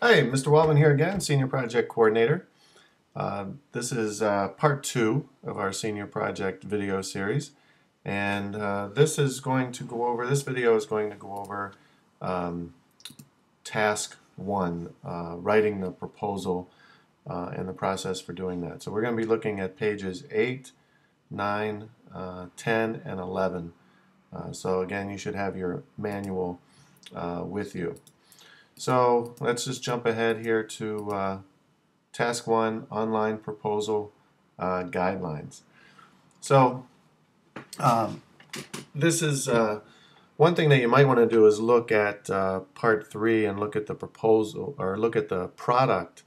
Hi, Mr. Wallman here again, Senior Project Coordinator. This is part two of our Senior Project video series. And this video is going to go over um, task one, writing the proposal and the process for doing that. So we're going to be looking at pages 8, 9, 10, and 11. So again, you should have your manual with you. So let's just jump ahead here to Task 1, Online Proposal Guidelines. So this is one thing that you might want to do is look at Part 3 and look at the proposal or look at the product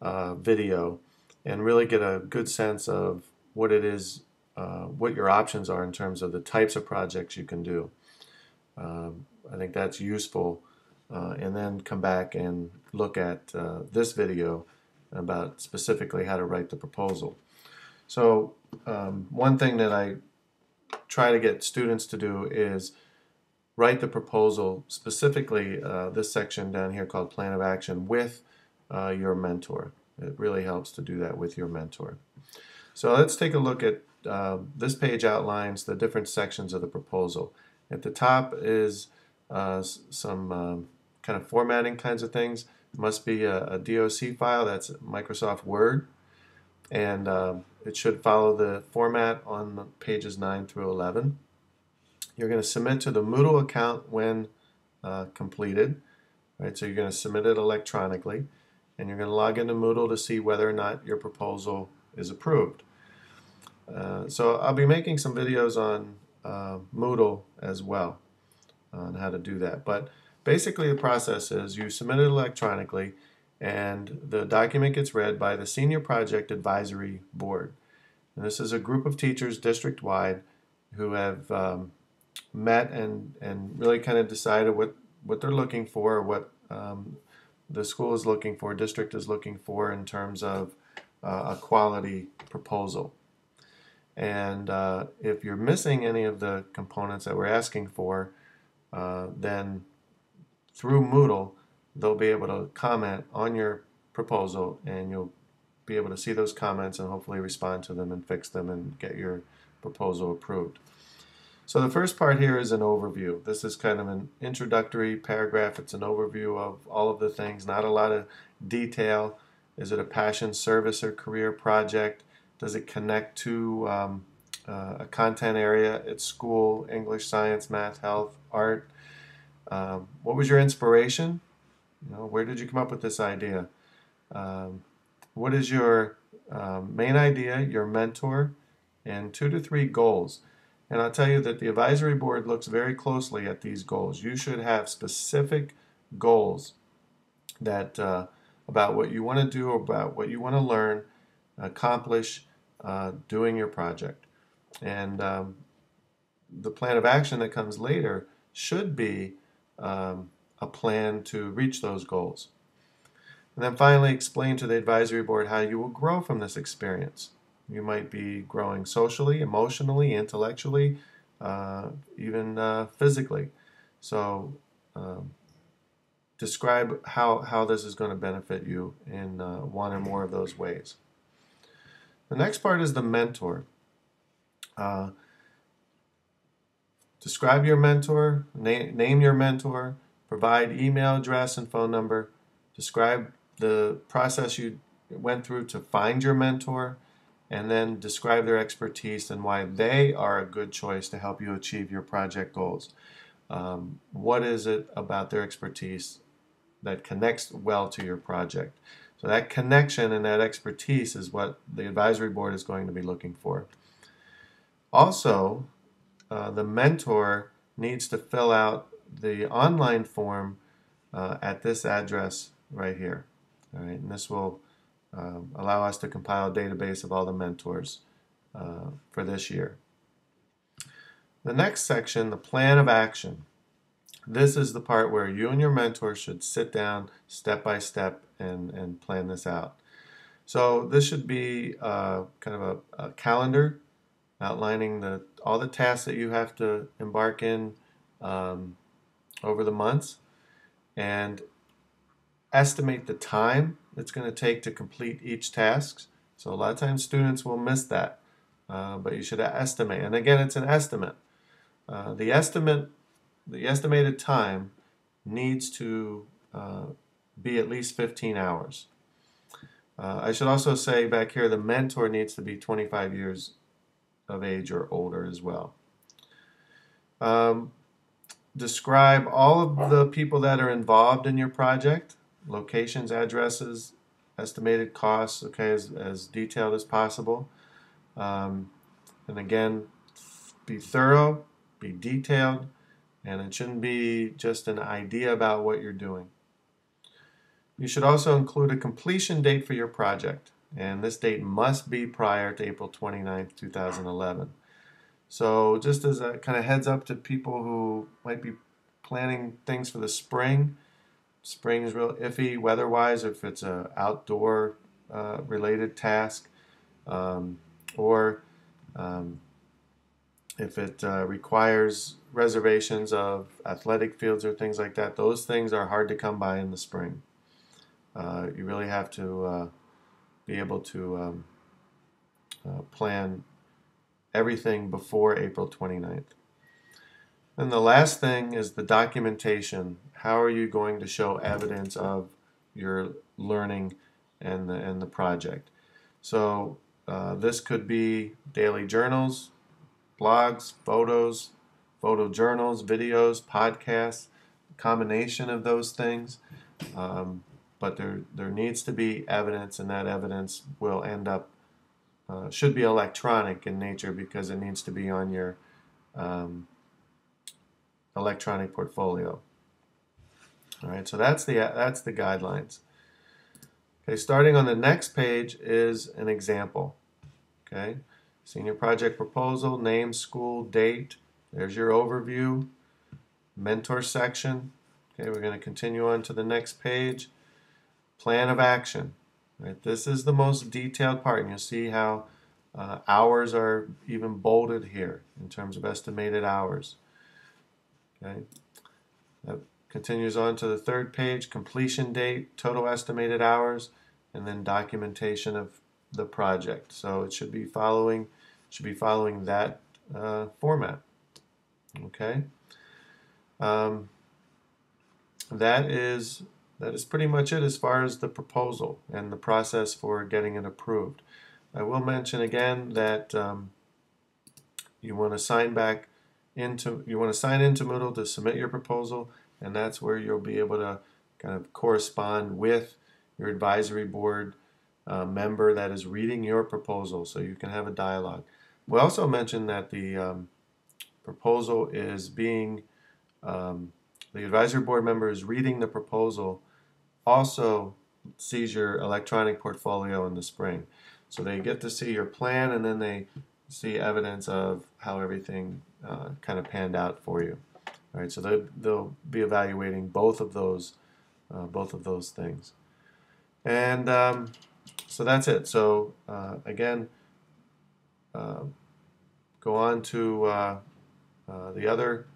video and really get a good sense of what it is, what your options are in terms of the types of projects you can do. I think that's useful. And then come back and look at this video about specifically how to write the proposal. So one thing that I try to get students to do is write the proposal, specifically this section down here called Plan of Action, with your mentor. It really helps to do that with your mentor. So let's take a look at this page outlines the different sections of the proposal. At the top is some kind of formatting kinds of things. It must be a DOC file, that's Microsoft Word, and it should follow the format on pages 9 through 11. You're going to submit to the Moodle account when completed. Right, so you're going to submit it electronically, and you're going to log into Moodle to see whether or not your proposal is approved. So I'll be making some videos on Moodle as well on how to do that. But basically the process is you submit it electronically and the document gets read by the Senior Project Advisory Board. And this is a group of teachers district-wide who have met and really kind of decided what they're looking for, what the school is looking for, district is looking for in terms of a quality proposal. And if you're missing any of the components that we're asking for, then through Moodle, they'll be able to comment on your proposal and you'll be able to see those comments and hopefully respond to them and fix them and get your proposal approved. So the first part here is an overview. This is kind of an introductory paragraph. It's an overview of all of the things, not a lot of detail. Is it a passion, service, or career project? Does it connect to a content area at school, English, science, math, health, art? What was your inspiration? Where did you come up with this idea? What is your main idea, your mentor, and 2 to 3 goals? And I'll tell you that the advisory board looks very closely at these goals. You should have specific goals that about what you want to do, about what you want to learn, accomplish doing your project. And the plan of action that comes later should be a plan to reach those goals. And then finally, explain to the advisory board how you will grow from this experience. You might be growing socially, emotionally, intellectually, even physically. So describe how this is going to benefit you in one or more of those ways. The next part is the mentor. Describe your mentor, name your mentor, provide email address and phone number, describe the process you went through to find your mentor, and then describe their expertise and why they are a good choice to help you achieve your project goals. What is it about their expertise that connects well to your project? So that connection and that expertise is what the advisory board is going to be looking for. Also, the mentor needs to fill out the online form at this address right here. All right, and this will allow us to compile a database of all the mentors for this year. The next section, the plan of action. This is the part where you and your mentor should sit down step by step and plan this out. So this should be kind of a calendar outlining all the tasks that you have to embark in over the months. And estimate the time it's going to take to complete each task. So a lot of times students will miss that, but you should estimate. And again, it's an estimate. The estimated time needs to be at least 15 hours. I should also say back here, the mentor needs to be 25 years of age or older as well. Describe all of the people that are involved in your project, locations, addresses, estimated costs, okay, as detailed as possible. And again, be thorough, be detailed, and it shouldn't be just an idea about what you're doing. You should also include a completion date for your project, and this date must be prior to April 29th, 2011. So just as a kind of heads up to people who might be planning things for the spring, spring is real iffy weather-wise if it's an outdoor related task, or if it requires reservations of athletic fields or things like that. Those things are hard to come by in the spring. You really have to be able to plan everything before April 29th. And the last thing is the documentation. How are you going to show evidence of your learning and the project? So this could be daily journals, blogs, photos, photo journals, videos, podcasts, a combination of those things. But there needs to be evidence, and that evidence will end up, should be electronic in nature because it needs to be on your electronic portfolio. All right, so that's the guidelines. Okay, starting on the next page is an example. Okay, senior project proposal, name, school, date. There's your overview, mentor section. Okay, we're going to continue on to the next page. Plan of action. Right, this is the most detailed part, and you'll see how hours are even bolded here in terms of estimated hours. Okay, that continues on to the third page, completion date, total estimated hours, and then documentation of the project. So it should be following that format. Okay, that is pretty much it as far as the proposal and the process for getting it approved. I will mention again that you want to sign into Moodle to submit your proposal, and that's where you'll be able to kind of correspond with your advisory board member that is reading your proposal, so you can have a dialogue. We also mentioned that the proposal is being the advisory board member is reading the proposal, also sees your electronic portfolio in the spring. So they get to see your plan, and then they see evidence of how everything kind of panned out for you. All right, so they'll be evaluating both of those things. And so that's it. So again, go on to the other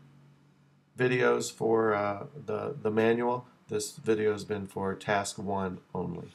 videos for the manual. This video has been for task 1 only.